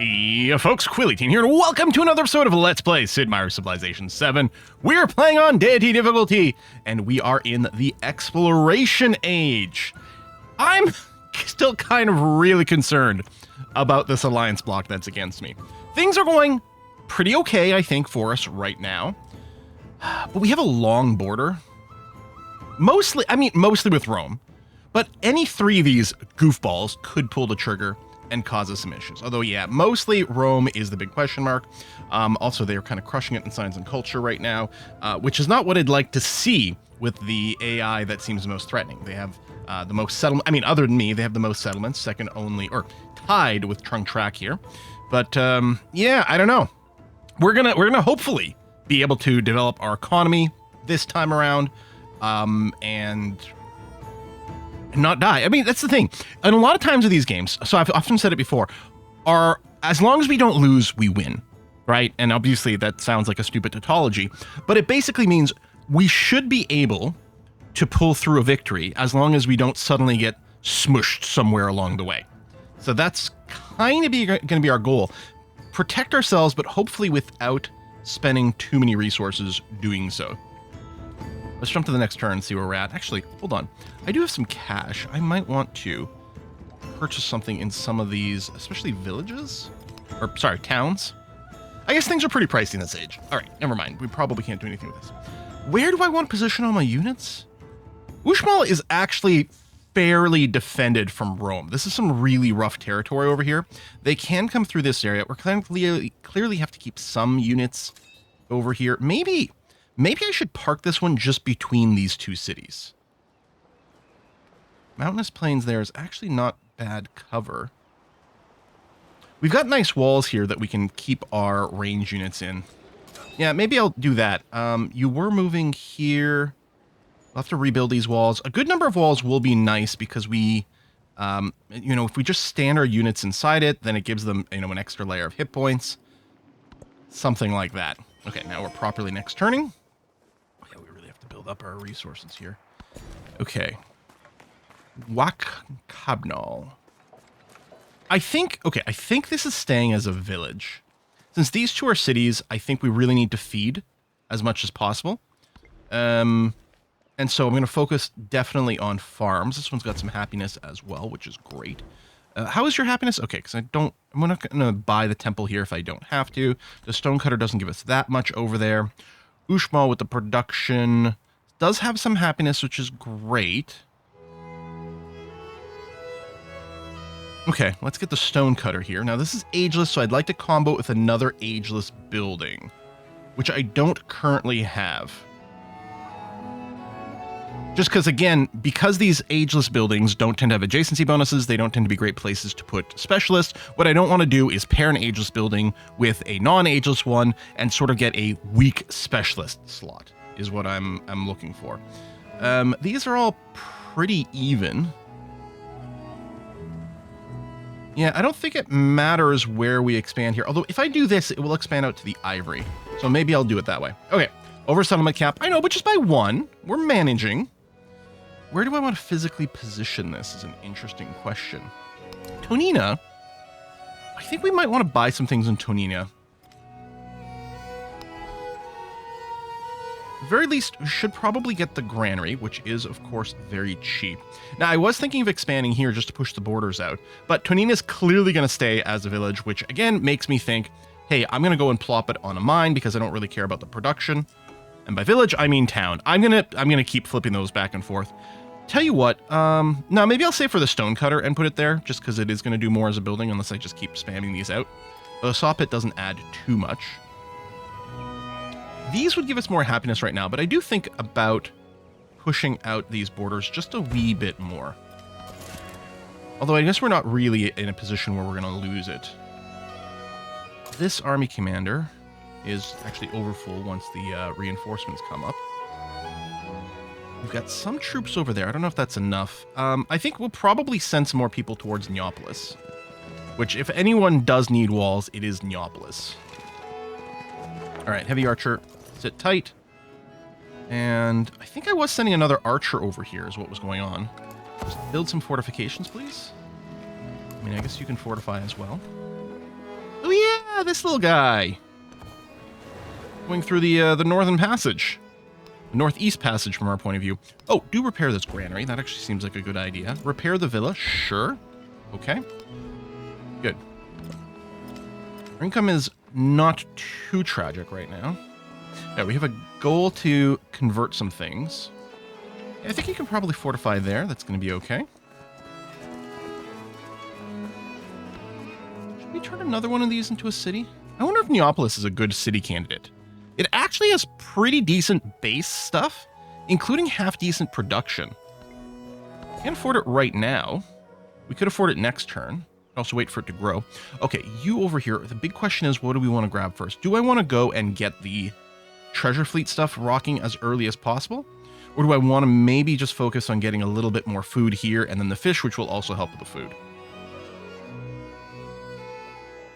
Yeah, folks, Quilly here, and welcome to another episode of Let's Play Sid Meier's Civilization 7. We're playing on Deity-difficulty, and we are in the Exploration Age. I'm still kind of really concerned about this alliance block that's against me. Things are going pretty okay, I think, for us right now. But we have a long border. Mostly with Rome. But any three of these goofballs could pull the trigger and cause us some issues. Although, yeah, mostly Rome is the big question mark. Also, they're kind of crushing it in science and culture right now, which is not what I'd like to see with the AI that seems most threatening. They have the most settlement. I mean, other than me, they have the most settlements, second only, or tied with Trunk Track here. But yeah, I don't know. We're gonna hopefully be able to develop our economy this time around, and not die. I mean, that's the thing. And a lot of times with these games, so I've often said it before, are as long as we don't lose, we win, right? And obviously that sounds like a stupid tautology, but it basically means we should be able to pull through a victory as long as we don't suddenly get smushed somewhere along the way. So that's kind of going to be our goal. Protect ourselves, but hopefully without spending too many resources doing so. Let's jump to the next turn and see where we're at. Actually, hold on. I do have some cash. I might want to purchase something in some of these, especially villages? Or, sorry, towns. I guess things are pretty pricey in this age. All right, never mind. We probably can't do anything with this. Where do I want to position all my units? Uxmal is actually fairly defended from Rome. This is some really rough territory over here. They can come through this area. We're clearly have to keep some units over here. Maybe I should park this one just between these two cities. Mountainous Plains there is actually not bad cover. We've got nice walls here that we can keep our range units in. Yeah, maybe I'll do that. You were moving here. We'll have to rebuild these walls. A good number of walls will be nice because we, if we just stand our units inside it, then it gives them, an extra layer of hit points. Something like that. Okay, now we're properly next turning. Yeah, we really have to build up our resources here. Okay. Wakabnal. I think this is staying as a village. Since these two are cities, I think we really need to feed as much as possible. And so I'm going to focus definitely on farms. This one's got some happiness as well, which is great. How is your happiness? Okay, because I'm not going to buy the temple here if I don't have to. The stonecutter doesn't give us that much over there. Uxmal with the production does have some happiness, which is great. Okay, let's get the stonecutter here. Now, this is ageless, so I'd like to combo it with another ageless building, which I don't currently have. Just because, again, because these ageless buildings don't tend to have adjacency bonuses, they don't tend to be great places to put specialists. What I don't want to do is pair an ageless building with a non-ageless one and sort of get a weak specialist slot, is what I'm looking for. These are all pretty even. Yeah, I don't think it matters where we expand here. Although, if I do this, it will expand out to the ivory. So maybe I'll do it that way. Okay, over settlement cap. I know, but just by one. We're managing. Where do I want to physically position this is an interesting question. Tonina. I think we might want to buy some things in Tonina. At the very least, we should probably get the granary, which is, of course, very cheap. Now, I was thinking of expanding here just to push the borders out, but Tonina is clearly going to stay as a village, which, again, makes me think, hey, I'm going to go and plop it on a mine because I don't really care about the production. And by village, I mean town. I'm gonna keep flipping those back and forth. Tell you what, no, maybe I'll save for the stonecutter and put it there, just because it is going to do more as a building, unless I just keep spamming these out. The saw pit doesn't add too much. These would give us more happiness right now, but I do think about pushing out these borders just a wee bit more. Although I guess we're not really in a position where we're going to lose it. This army commander is actually overfull once the reinforcements come up. We've got some troops over there. I don't know if that's enough. I think we'll probably send some more people towards Neapolis, which if anyone does need walls, it is Neapolis. All right, heavy archer, sit tight. And I think I was sending another archer over here is what was going on. Just build some fortifications, please. I mean, I guess you can fortify as well. Ah, this little guy. Going through the northern passage. The northeast passage from our point of view. Oh, do repair this granary. That actually seems like a good idea. Repair the villa. Sure. Okay. Good. Our income is not too tragic right now. Yeah, we have a goal to convert some things. I think you can probably fortify there. That's going to be okay. Should we turn another one of these into a city? I wonder if Neapolis is a good city candidate. It actually has pretty decent base stuff, including half-decent production. Can't afford it right now. We could afford it next turn. Also wait for it to grow. Okay, you over here. The big question is, what do we want to grab first? Do I want to go and get the treasure fleet stuff rocking as early as possible? Or do I want to maybe just focus on getting a little bit more food here and then the fish, which will also help with the food?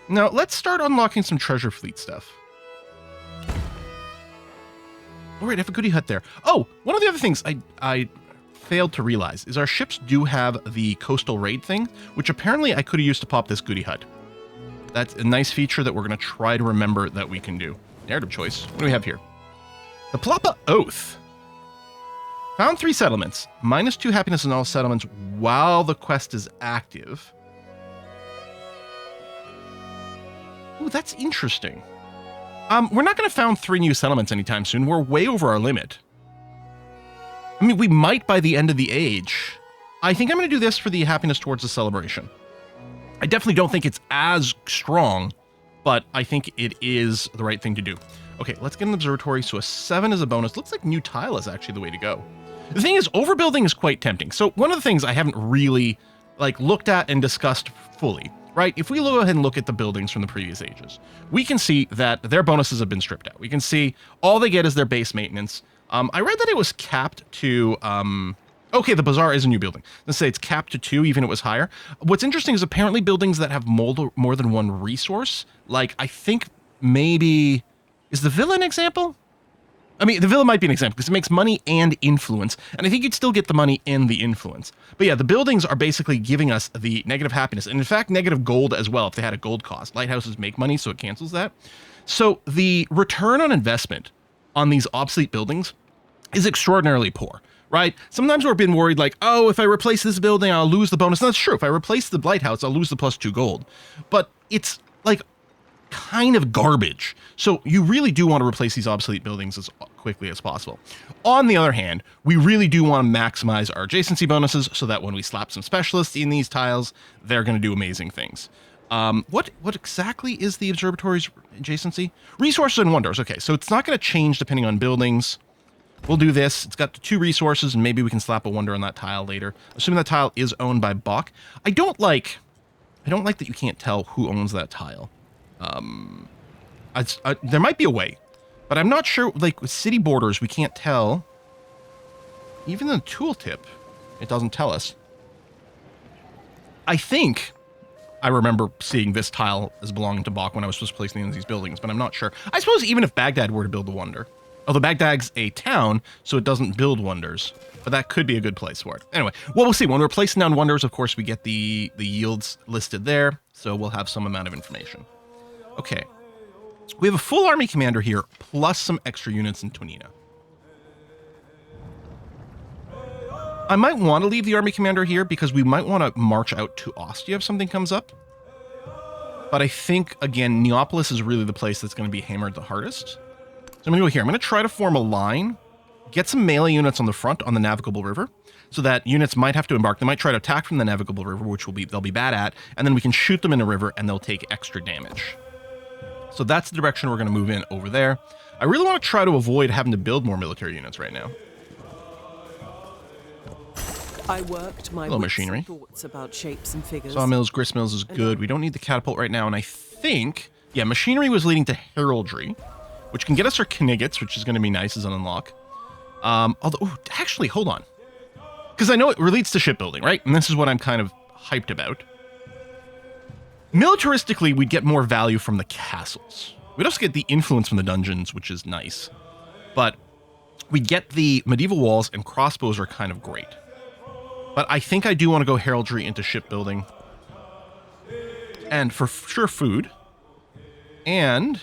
Now, let's start unlocking some treasure fleet stuff. All right, I have a goodie hut there. Oh, one of the other things I failed to realize is our ships do have the coastal raid thing, which apparently I could have used to pop this goodie hut. That's a nice feature that we're going to try to remember that we can do. Narrative choice. What do we have here? The Plappa Oath. Found 3 settlements. -2 happiness in all settlements while the quest is active. Ooh, that's interesting. We're not going to found 3 new settlements anytime soon. We're way over our limit. I mean, we might by the end of the age. I think I'm going to do this for the happiness towards the celebration. I definitely don't think it's as strong, but I think it is the right thing to do. Okay, let's get an observatory. So a 7 is a bonus. Looks like new tile is actually the way to go. The thing is, overbuilding is quite tempting. So one of the things I haven't really looked at and discussed fully, right? If we go ahead and look at the buildings from the previous ages, we can see that their bonuses have been stripped out. We can see all they get is their base maintenance. I read that it was capped to, okay, the bazaar is a new building. Let's say it's capped to 2, even if it was higher. What's interesting is apparently buildings that have more than 1 resource, I think maybe, is the villa an example? I mean, the villa might be an example because it makes money and influence, and I think you'd still get the money and the influence. But yeah, the buildings are basically giving us the negative happiness, and in fact, negative gold as well if they had a gold cost. Lighthouses make money, so it cancels that. So the return on investment on these obsolete buildings is extraordinarily poor, right? Sometimes we're being worried oh, if I replace this building, I'll lose the bonus. And that's true. If I replace the lighthouse, I'll lose the +2 gold. But it's kind of garbage. So you really do want to replace these obsolete buildings as quickly as possible. On the other hand, we really do want to maximize our adjacency bonuses so that when we slap some specialists in these tiles, they're going to do amazing things. What exactly is the observatory's adjacency? Resources and wonders. Okay, so it's not going to change depending on buildings. We'll do this. It's got 2 resources, and maybe we can slap a wonder on that tile later. Assuming that tile is owned by Bach. I don't like that you can't tell who owns that tile. There might be a way, but I'm not sure. With city borders, we can't tell. Even in the tooltip, it doesn't tell us. I think I remember seeing this tile as belonging to Bach when I was supposed to place these buildings, but I'm not sure. I suppose even if Baghdad were to build a wonder, although Baghdad's a town, so it doesn't build wonders, but that could be a good place for it. Anyway, well, we'll see. When we're placing down wonders, of course, we get the yields listed there, so we'll have some amount of information. Okay, we have a full army commander here, plus some extra units in Tonina. I might want to leave the army commander here because we might want to march out to Ostia if something comes up. But I think, again, Neapolis is really the place that's going to be hammered the hardest. So I'm going to go here. I'm going to try to form a line, get some melee units on the front on the navigable river, so that units might have to embark. They might try to attack from the navigable river, which they'll be bad at, and then we can shoot them in the river and they'll take extra damage. So that's the direction we're going to move in over there. I really want to try to avoid having to build more military units right now. I worked my machinery. Thoughts about shapes and figures. Sawmills, gristmills is good. We don't need the catapult right now. And I think, yeah, machinery was leading to heraldry, which can get us our Kniggets, which is going to be nice as an unlock. Although, actually, hold on. Because I know it relates to shipbuilding, right? And this is what I'm kind of hyped about. Militaristically, we'd get more value from the castles. We'd also get the influence from the dungeons, which is nice. But we get the medieval walls, and crossbows are kind of great. But I think I do want to go heraldry into shipbuilding. And for sure food. And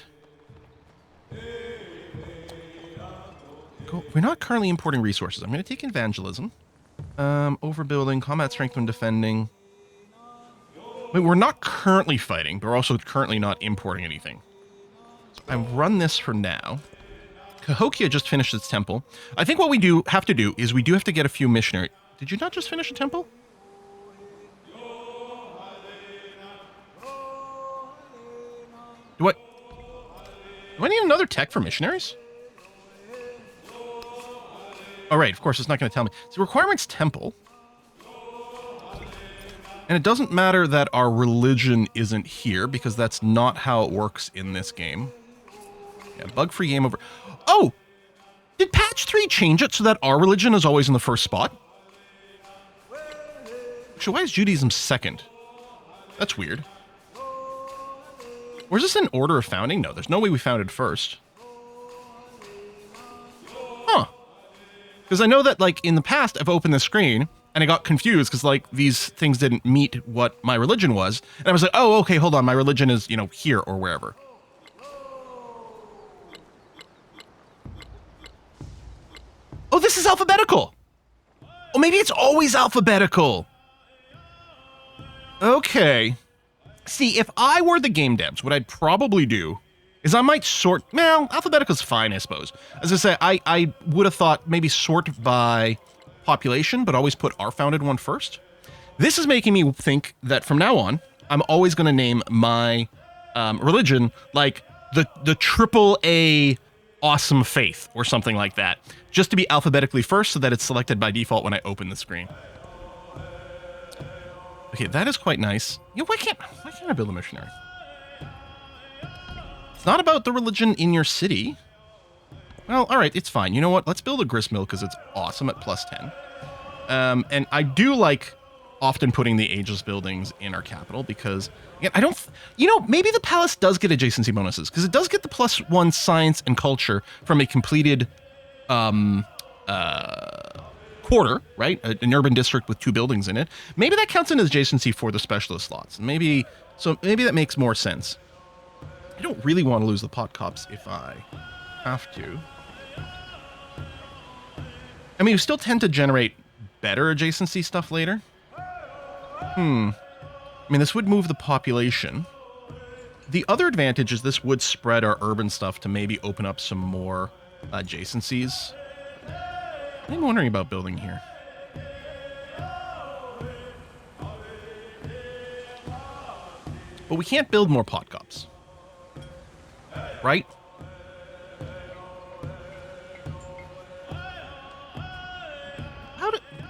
we're not currently importing resources. I'm going to take evangelism. Overbuilding, combat strength when defending. Wait, we're not currently fighting, but we're also currently not importing anything. So I run this for now. Cahokia just finished its temple. I think what we have to do is we do have to get a few missionaries. Did you not just finish a temple? Do I need another tech for missionaries? Oh, right. Of course, it's not going to tell me. So requirements temple. And it doesn't matter that our religion isn't here, because that's not how it works in this game. Yeah, bug-free game over. Oh! Did patch 3 change it so that our religion is always in the first spot? Actually, why is Judaism second? That's weird. Or is this in order of founding? No, there's no way we founded first. Huh. Because I know that, like, in the past, I've opened the screen, and I got confused, because, like, these things didn't meet what my religion was. And I was like, oh, okay, hold on, my religion is, you know, here or wherever. Oh, this is alphabetical! Oh, maybe it's always alphabetical! Okay. See, if I were the game devs, what I'd probably do is I might sort... Well, alphabetical's fine, I suppose. As I say, I would have thought maybe sort by population, but always put our founded one first. This is making me think that from now on, I'm always going to name my religion like the triple A awesome faith or something like that, just to be alphabetically first so that it's selected by default when I open the screen. Okay, that is quite nice. You know, why can't I build a missionary? It's not about the religion in your city. Well, all right, it's fine. You know what? Let's build a gristmill because it's awesome at +10. And I do like often putting the ageless buildings in our capital because, again, I don't... You know, maybe the palace does get adjacency bonuses because it does get the +1 science and culture from a completed quarter, right? An urban district with 2 buildings in it. Maybe that counts in adjacency for the specialist slots. Maybe that makes more sense. I don't really want to lose the pot cops if I have to. I mean, we still tend to generate better adjacency stuff later. I mean, this would move the population. The other advantage is this would spread our urban stuff to maybe open up some more adjacencies. I'm wondering about building here. But we can't build more pot cops. Right?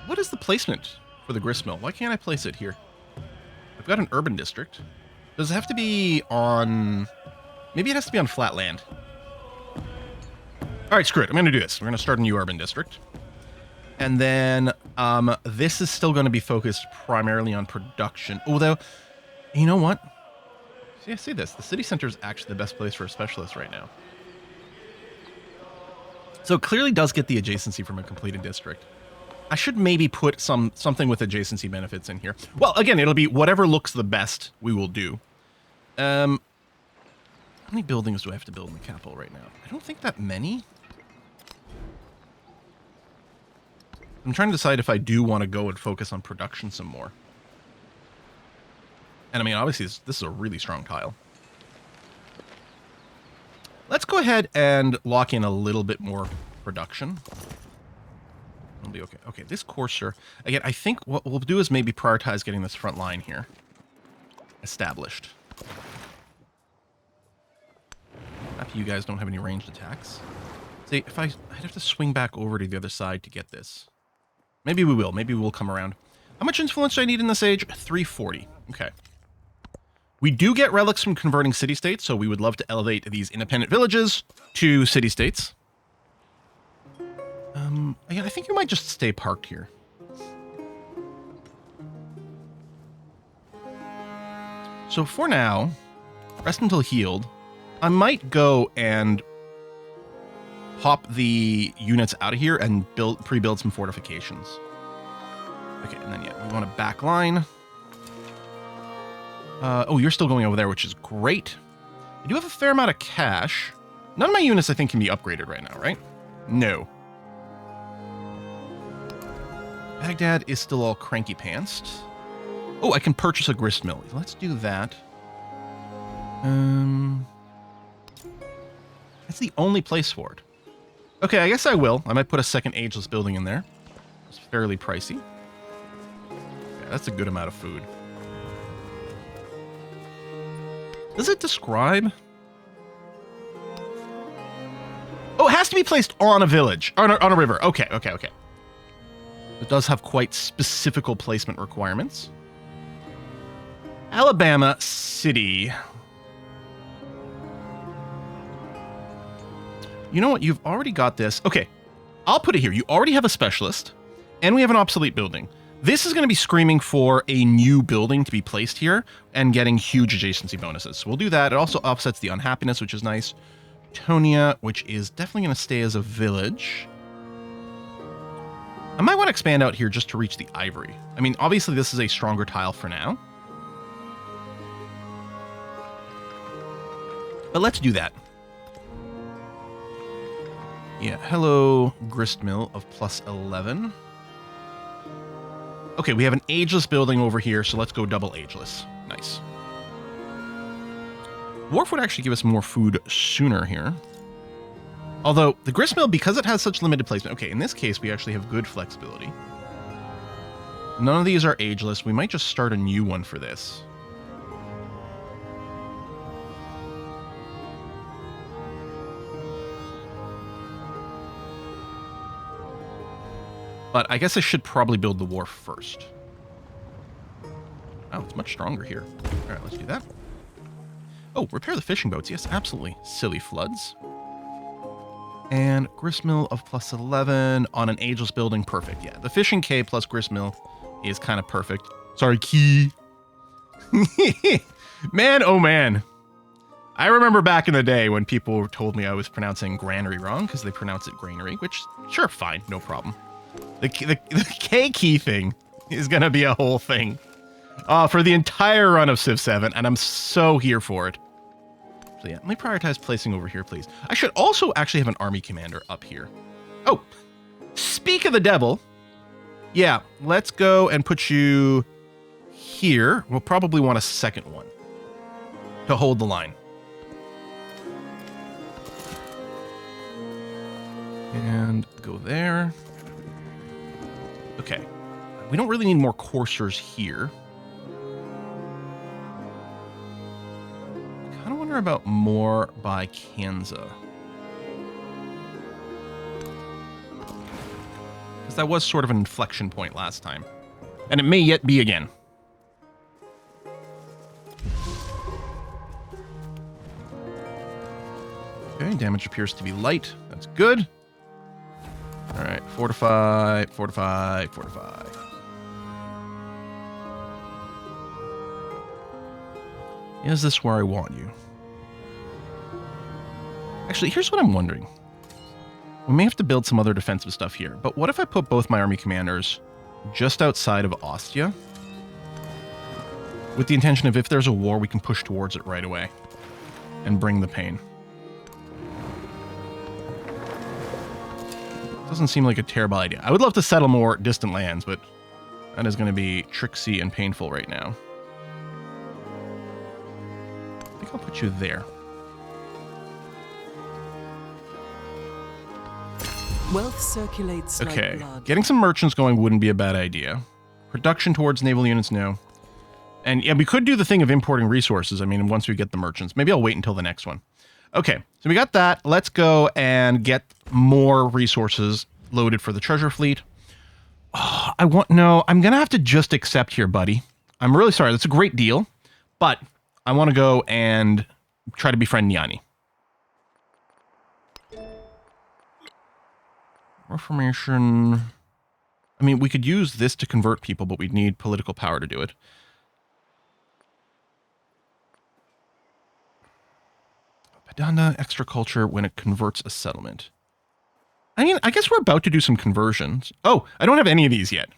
What is the placement for the gristmill? Why can't I place it here? I've got an urban district. Does it have to be on... Maybe it has to be on flat land. All right, screw it. I'm going to do this. We're going to start a new urban district. And then this is still going to be focused primarily on production. Although, you know what? See, I see this. The city center is actually the best place for a specialist right now. So it clearly does get the adjacency from a completed district. I should maybe put something with adjacency benefits in here. Well, again, it'll be whatever looks the best we will do. How many buildings do I have to build in the capital right now? I don't think that many. I'm trying to decide if I do want to go and focus on production some more. And I mean, obviously, this is a really strong tile. Let's go ahead and lock in a little bit more production. It'll be okay. Okay, this courser. Again, I think what we'll do is maybe prioritize getting this front line here established. After you guys don't have any ranged attacks. See, if I'd have to swing back over to the other side to get this. Maybe we will. Maybe we'll come around. How much influence do I need in this age? 340. Okay. We do get relics from converting city-states, so we would love to elevate these independent villages to city-states. I think you might just stay parked here. So for now, rest until healed. I might go and pop the units out of here and pre-build some fortifications. Okay, and then yeah, we want a back line. Oh, you're still going over there, which is great. I do have a fair amount of cash. None of my units, I think, can be upgraded right now, right? No. Baghdad is still all cranky-pantsed. Oh, I can purchase a grist mill. Let's do that. That's the only place for it. Okay, I guess I will. I might put a second ageless building in there. It's fairly pricey. Yeah, that's a good amount of food. Does it describe? Oh, it has to be placed on a village. On a river. Okay. It does have quite specific placement requirements. Alabama City. You know what? You've already got this. Okay, I'll put it here. You already have a specialist, and we have an obsolete building. This is going to be screaming for a new building to be placed here and getting huge adjacency bonuses. So we'll do that. It also offsets the unhappiness, which is nice. Tonia, which is definitely going to stay as a village. I might want to expand out here just to reach the ivory. I mean, obviously this is a stronger tile for now. But let's do that. Yeah, hello, grist mill of plus 11. Okay, we have an ageless building over here, so let's go double ageless. Nice. Wharf would actually give us more food sooner here. Although, the grist mill, because it has such limited placement... Okay, in this case, we actually have good flexibility. None of these are ageless. We might just start a new one for this. But I guess I should probably build the wharf first. Oh, it's much stronger here. All right, let's do that. Oh, repair the fishing boats. Yes, absolutely. Silly floods. And gristmill of plus 11 on an ageless building. Perfect. Yeah, the fishing K plus gristmill is kind of perfect. Sorry, key. Man, oh man. I remember back in the day when people told me I was pronouncing granary wrong because they pronounce it granary, which, sure, fine, no problem. The K key thing is going to be a whole thing for the entire run of Civ 7, and I'm so here for it. So yeah, let me prioritize placing over here, please. I should also actually have an army commander up here. Oh, speak of the devil. Yeah, let's go and put you here. We'll probably want a second one to hold the line. And go there. Okay. We don't really need more coursers here. I kind of wonder about more by Kansa. Because that was sort of an inflection point last time. And it may yet be again. Okay, damage appears to be light. That's good. All right, fortify, fortify, fortify. Is this where I want you? Actually, here's what I'm wondering. We may have to build some other defensive stuff here, but what if I put both my army commanders just outside of Ostia? With the intention of if there's a war, we can push towards it right away and bring the pain. Doesn't seem like a terrible idea. I would love to settle more distant lands, but that is going to be tricksy and painful right now. I think I'll put you there. Wealth circulates like Okay, blood. getting some merchants going wouldn't be a bad idea. Production towards naval units, no. And yeah, we could do the thing of importing resources. I mean, once we get the merchants. Maybe I'll wait until the next one. Okay, so we got that. Let's go and get more resources loaded for the treasure fleet. Oh, I'm going to have to just accept here, buddy. I'm really sorry. That's a great deal. But I want to go and try to befriend Niani. Reformation. I mean, we could use this to convert people, but we'd need political power to do it. Padanda, extra culture when it converts a settlement. I mean, I guess we're about to do some conversions. Oh, I don't have any of these yet.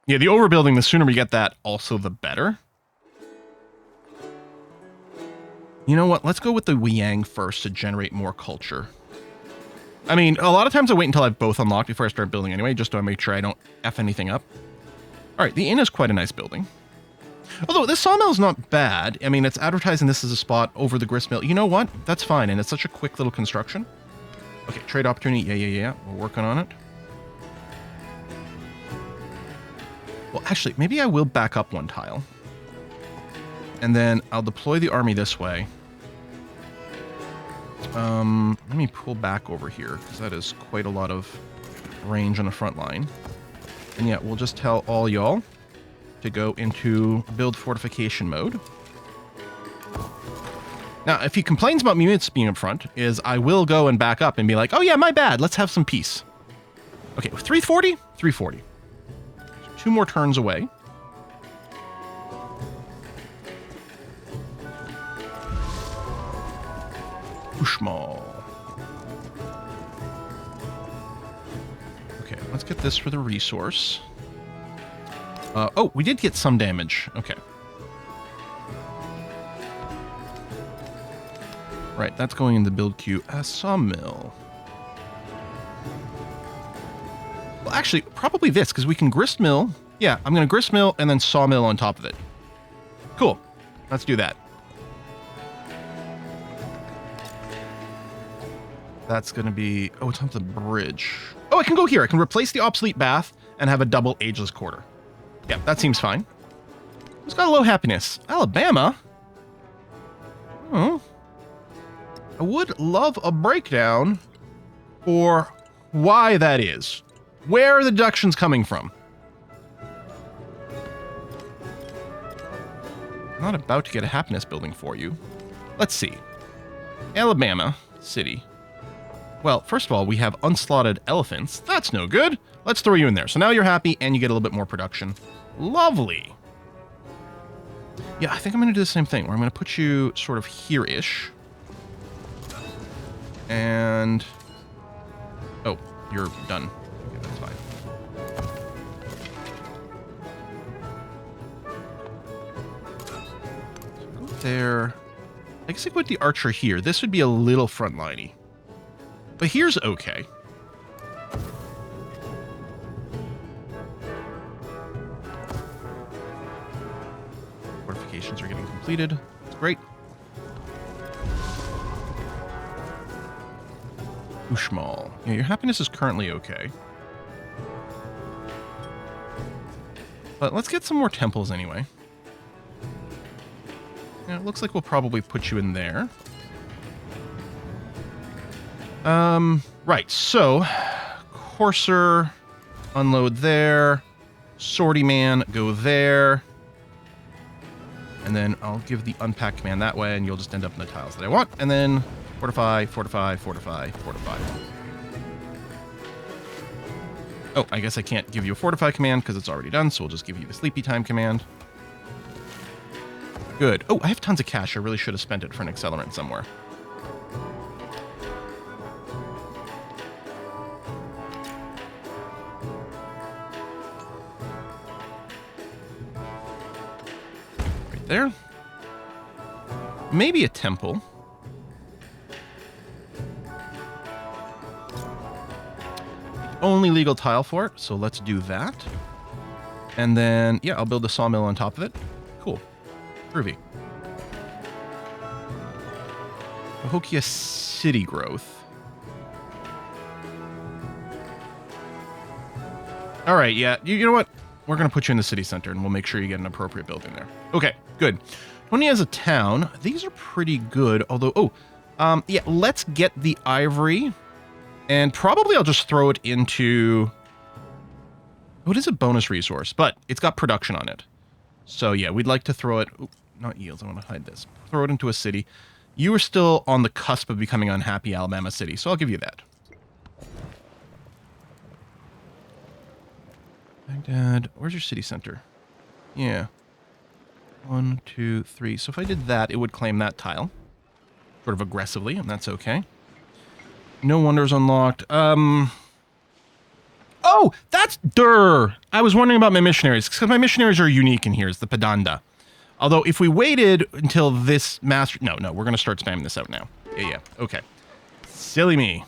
Yeah, the overbuilding, the sooner we get that, also the better. You know what? Let's go with the Wiang first to generate more culture. I mean, a lot of times I wait until I've both unlocked before I start building anyway, just to make sure I don't F anything up. All right, the inn is quite a nice building. Although this sawmill is not bad. I mean, it's advertising this as a spot over the grist mill. You know what? That's fine, and it's such a quick little construction. Okay, trade opportunity. Yeah. We're working on it. Well, actually, maybe I will back up one tile. And then I'll deploy the army this way. Let me pull back over here, because that is quite a lot of range on the front line. And yeah, we'll just tell all y'all to go into build fortification mode. Now, if he complains about units being up front, I will go and back up and be like, oh yeah, my bad, let's have some peace. Okay, 340? 340. 2 more turns away. Ushmal. Okay, let's get this for the resource. Oh, we did get some damage. Okay. Right, that's going in the build queue as sawmill. Well, actually, probably this, because we can grist mill. Yeah, I'm going to grist mill and then sawmill on top of it. Cool. Let's do that. That's going to be... Oh, it's on the bridge. Oh, I can go here. I can replace the obsolete bath and have a double ageless quarter. Yeah, that seems fine. Who's got a low happiness? Alabama? Oh. I would love a breakdown for why that is. Where are the deductions coming from? I'm not about to get a happiness building for you. Let's see. Alabama City. Well, first of all, we have unslotted elephants. That's no good. Let's throw you in there. So now you're happy and you get a little bit more production. Lovely. Yeah, I think I'm going to do the same thing, where I'm going to put you sort of here-ish. And... Oh, you're done. Okay, that's fine. So go there. I guess I put the archer here. This would be a little front-liney. But here's okay. Fortifications are getting completed. That's great. Ushmal. Yeah, your happiness is currently okay. But let's get some more temples anyway. Yeah, it looks like we'll probably put you in there. Right, so Courser, unload there. Sortie Man, go there. And then I'll give the unpack command that way, and you'll just end up in the tiles that I want. And then fortify, fortify, fortify, fortify. Oh, I guess I can't give you a fortify command because it's already done, so we'll just give you the sleepy time command. Good. Oh, I have tons of cash. I really should have spent it for an accelerant somewhere. There. Maybe a temple. Only legal tile for it, so let's do that. And then, yeah, I'll build a sawmill on top of it. Cool. Groovy. Cahokia city growth. All right, yeah, you know what? We're going to put you in the city center, and we'll make sure you get an appropriate building there. Okay, good. 20 as a town. These are pretty good, although... Oh, yeah, let's get the ivory. And probably I'll just throw it into... Oh, it is a bonus resource, but it's got production on it. So, yeah, we'd like to throw it... Ooh, not yields, I want to hide this. Throw it into a city. You are still on the cusp of becoming unhappy Alabama City, so I'll give you that. Baghdad, where's your city center? Yeah. 1, 2, 3. So if I did that, it would claim that tile. Sort of aggressively, and that's okay. No wonders unlocked. Oh, that's... Durr! I was wondering about my missionaries, because my missionaries are unique in here. It's the Padanda. Although if we waited until this master... No, we're going to start spamming this out now. Yeah. Okay. Silly me.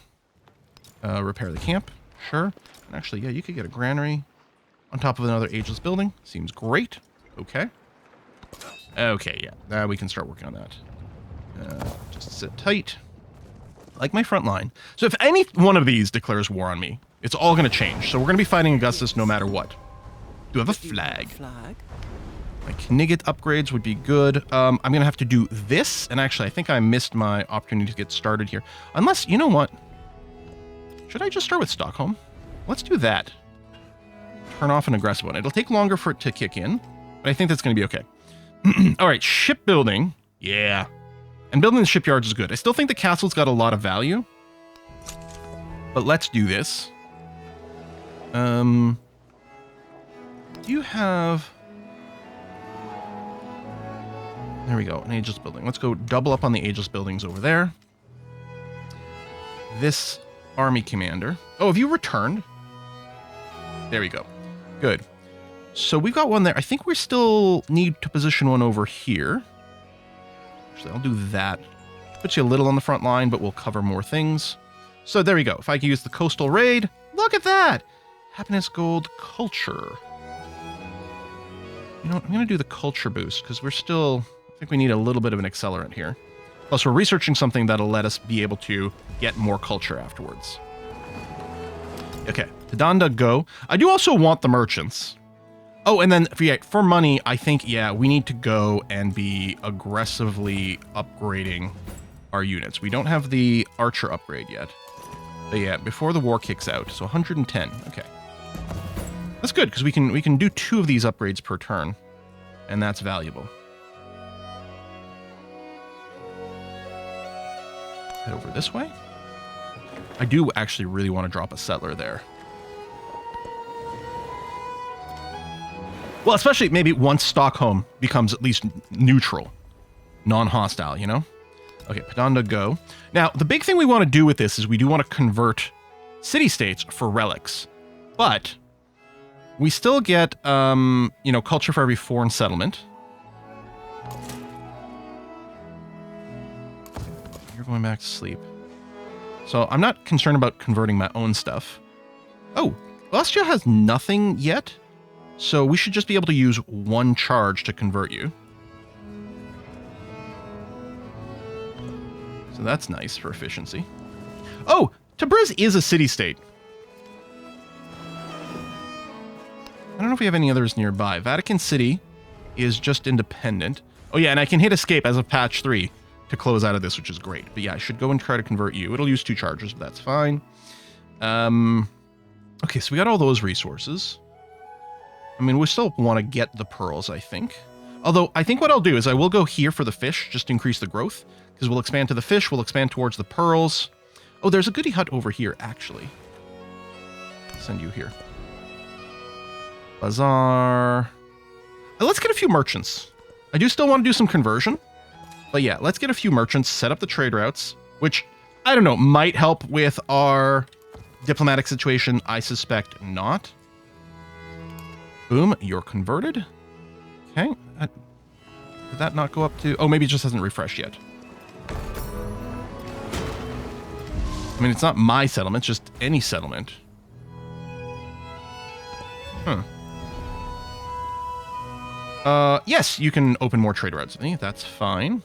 Repair the camp. Sure. And actually, yeah, you could get a granary on top of another ageless building. Seems great. Okay. Okay, yeah. Now we can start working on that. Just sit tight. Like my front line. So if any one of these declares war on me, it's all going to change. So we're going to be fighting Augustus no matter what. Do have a flag. My Knigget upgrades would be good. I'm going to have to do this. And actually, I think I missed my opportunity to get started here. Unless, you know what? Should I just start with Stockholm? Let's do that. Turn off an aggressive one. It'll take longer for it to kick in, but I think that's going to be okay. All right, shipbuilding. Yeah. And building the shipyards is good. I still think the castle's got a lot of value. But let's do this. Do you have... There we go, an ageless building. Let's go double up on the ageless buildings over there. This army commander. Oh, have you returned? There we go. Good. So we've got one there. I think we still need to position one over here. Actually, I'll do that. Puts you a little on the front line, but we'll cover more things. So there we go. If I can use the coastal raid, look at that! Happiness gold culture. You know what? I'm going to do the culture boost because we're still... I think we need a little bit of an accelerant here. Plus, we're researching something that'll let us be able to get more culture afterwards. Okay, Tadanda, go. I do also want the merchants. Oh, and then for money, I think, yeah, we need to go and be aggressively upgrading our units. We don't have the archer upgrade yet. But yeah, before the war kicks out. So 110. Okay. That's good, because we can do 2 of these upgrades per turn. And that's valuable. Head over this way. I do actually really want to drop a settler there. Well, especially maybe once Stockholm becomes at least neutral, non-hostile, you know? Okay, Padanda, go. Now, the big thing we want to do with this is we do want to convert city-states for relics. But we still get, you know, culture for every foreign settlement. You're going back to sleep. So I'm not concerned about converting my own stuff. Oh, Austria has nothing yet. So we should just be able to use 1 charge to convert you. So that's nice for efficiency. Oh, Tabriz is a city-state. I don't know if we have any others nearby. Vatican City is just independent. Oh yeah, and I can hit escape as of patch 3 to close out of this, which is great. But yeah, I should go and try to convert you. It'll use 2 charges, but that's fine. Okay, so we got all those resources. I mean, we still want to get the pearls, I think. Although, I think what I'll do is I will go here for the fish, just to increase the growth. Because we'll expand to the fish, we'll expand towards the pearls. Oh, there's a goody hut over here, actually. Send you here. Bazaar. Let's get a few merchants. I do still want to do some conversion. But yeah, let's get a few merchants, set up the trade routes. Which, I don't know, might help with our diplomatic situation. I suspect not. Boom, you're converted. Okay. Did that not go up to... Oh, maybe it just hasn't refreshed yet. I mean, it's not my settlement, it's just any settlement. Yes, you can open more trade routes. I think that's fine.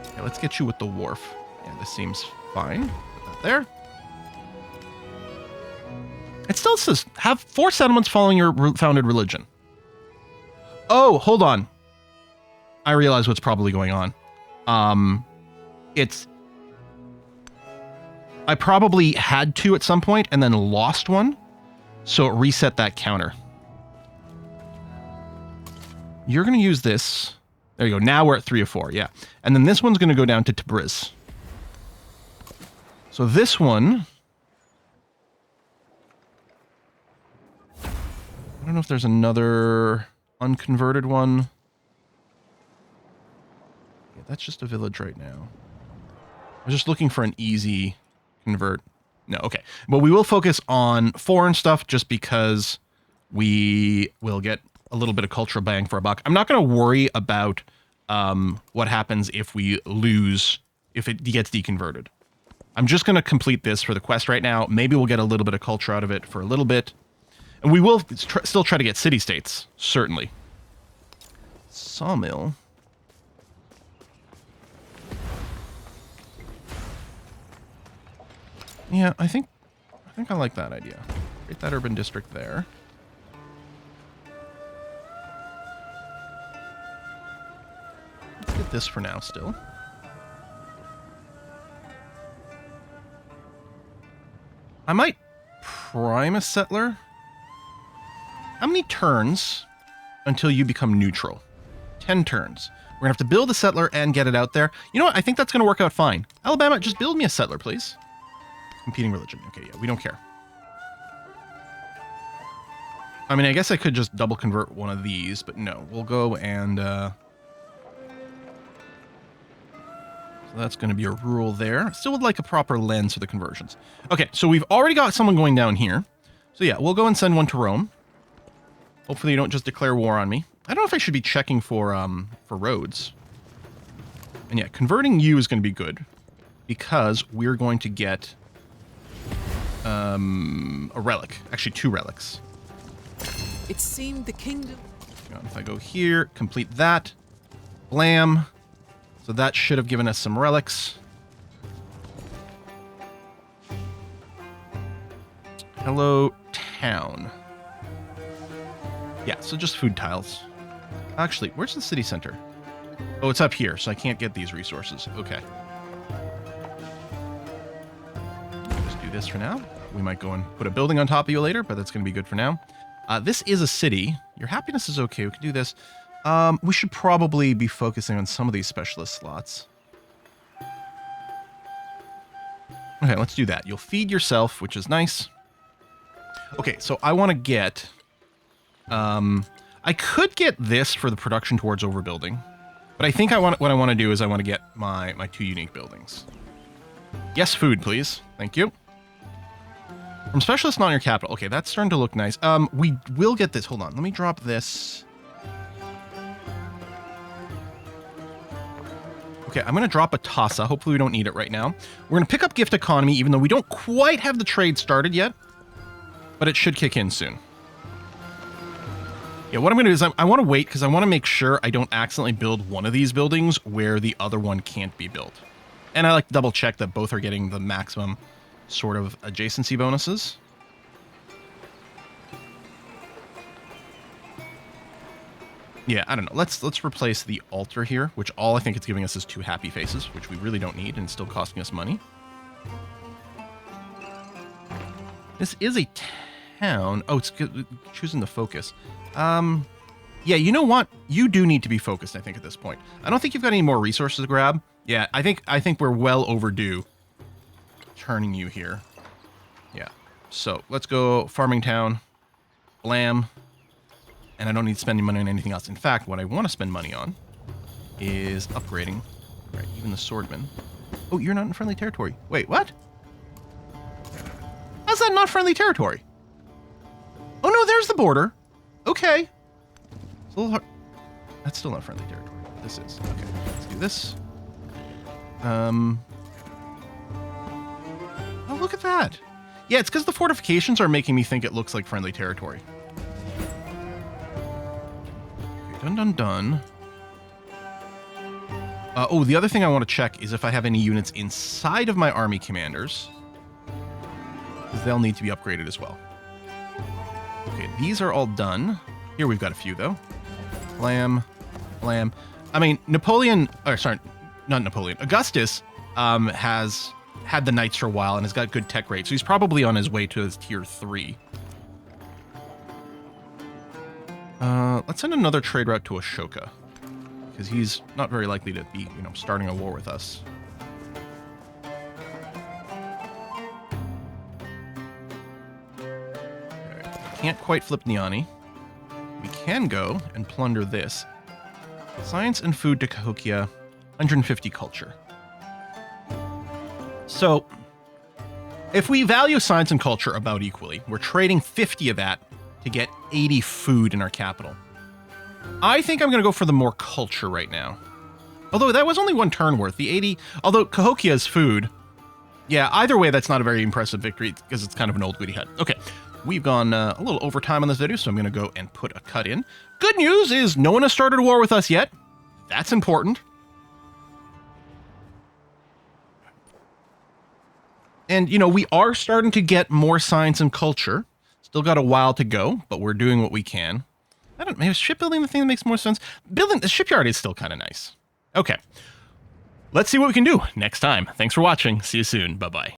Okay, let's get you with the wharf. Yeah, this seems fine. Put that there. It still says, have 4 settlements following your founded religion. Oh, hold on. I realize what's probably going on. I probably had 2 at some point and then lost 1. So it reset that counter. You're going to use this. There you go. Now we're at 3 of 4. Yeah. And then this one's going to go down to Tabriz. So this one... I don't know if there's another unconverted one. Yeah, that's just a village right now. I'm just looking for an easy convert. No, okay. But we will focus on foreign stuff just because we will get a little bit of cultural bang for a buck. I'm not going to worry about what happens if we lose, if it gets deconverted. I'm just going to complete this for the quest right now. Maybe we'll get a little bit of culture out of it for a little bit. And we will still try to get city-states, certainly. Sawmill. Yeah, I think I like that idea. Create that urban district there. Let's get this for now still. I might prime a settler. How many turns until you become neutral? 10 turns. We're gonna have to build a settler and get it out there. You know what? I think that's gonna work out fine. Alabama, just build me a settler, please. Competing religion. Okay, yeah, we don't care. I mean, I guess I could just double convert one of these, but no. We'll go and... So that's going to be a rule there. Still would like a proper lens for the conversions. Okay, so we've already got someone going down here. So yeah, we'll go and send one to Rome. Hopefully you don't just declare war on me. I don't know if I should be checking for roads. And yeah, converting you is going to be good. Because we're going to get... a relic. Actually, 2 relics. It seemed the kingdom. If I go here, complete that. Blam. So that should have given us some relics. Hello, town. Yeah, so just food tiles. Actually, where's the city center? Oh, it's up here, so I can't get these resources. Okay. Just do this for now. We might go and put a building on top of you later, but that's going to be good for now. This is a city. Your happiness is okay. We can do this. We should probably be focusing on some of these specialist slots. Okay, let's do that. You'll feed yourself, which is nice. Okay, so I want to get... I could get this for the production towards overbuilding. But I think what I want to do is I want to get my 2 unique buildings. Yes, food, please. Thank you. From specialist, not your capital. Okay, that's starting to look nice. We will get this. Hold on. Let me drop this. Okay, I'm going to drop a Tassa. Hopefully we don't need it right now. We're going to pick up gift economy, even though we don't quite have the trade started yet. But it should kick in soon. Yeah, what I'm going to do is I want to wait because I want to make sure I don't accidentally build one of these buildings where the other one can't be built. And I like to double check that both are getting the maximum sort of adjacency bonuses. Yeah, I don't know. Let's replace the altar here, which all I think it's giving us is 2 happy faces, which we really don't need and it's still costing us money. This is a town. Oh, it's choosing the focus. Yeah, you know what? You do need to be focused, I think, at this point. I don't think you've got any more resources to grab. Yeah, I think we're well overdue turning you here. Yeah. So, let's go farming town. Blam. And I don't need spending money on anything else. In fact, what I want to spend money on is upgrading. Right, even the swordman. Oh, you're not in friendly territory. Wait, what? How's that not friendly territory? Oh no, there's the border. Okay. It's a little hard. That's still not friendly territory. This is. Okay, let's do this. Oh, look at that. Yeah, it's because the fortifications are making me think it looks like friendly territory. Okay, done, done, done. Oh, the other thing I want to check is if I have any units inside of my army commanders. Because they'll need to be upgraded as well. Okay, these are all done. Here we've got a few, though. Blam. Blam. I mean, Napoleon... Or, sorry, not Napoleon. Augustus has had the knights for a while and has got good tech rate, so he's probably on his way to his tier 3. Let's send another trade route to Ashoka. Because he's not very likely to be, starting a war with us. Okay, can't quite flip Niani. We can go and plunder this. Science and food to Cahokia, 150 culture. So, if we value science and culture about equally, we're trading 50 of that to get 80 food in our capital. I think I'm going to go for the more culture right now. Although that was only one turn worth. The 80, although Cahokia's food. Yeah, either way, that's not a very impressive victory because it's kind of an old goody hut. Okay, we've gone a little over time on this video, so I'm going to go and put a cut in. Good news is no one has started a war with us yet. That's important. And, you know, we are starting to get more science and culture. Still got a while to go, but we're doing what we can. I don't know, maybe shipbuilding the thing that makes more sense. Building the shipyard is still kind of nice. Okay. Let's see what we can do next time. Thanks for watching. See you soon. Bye-bye.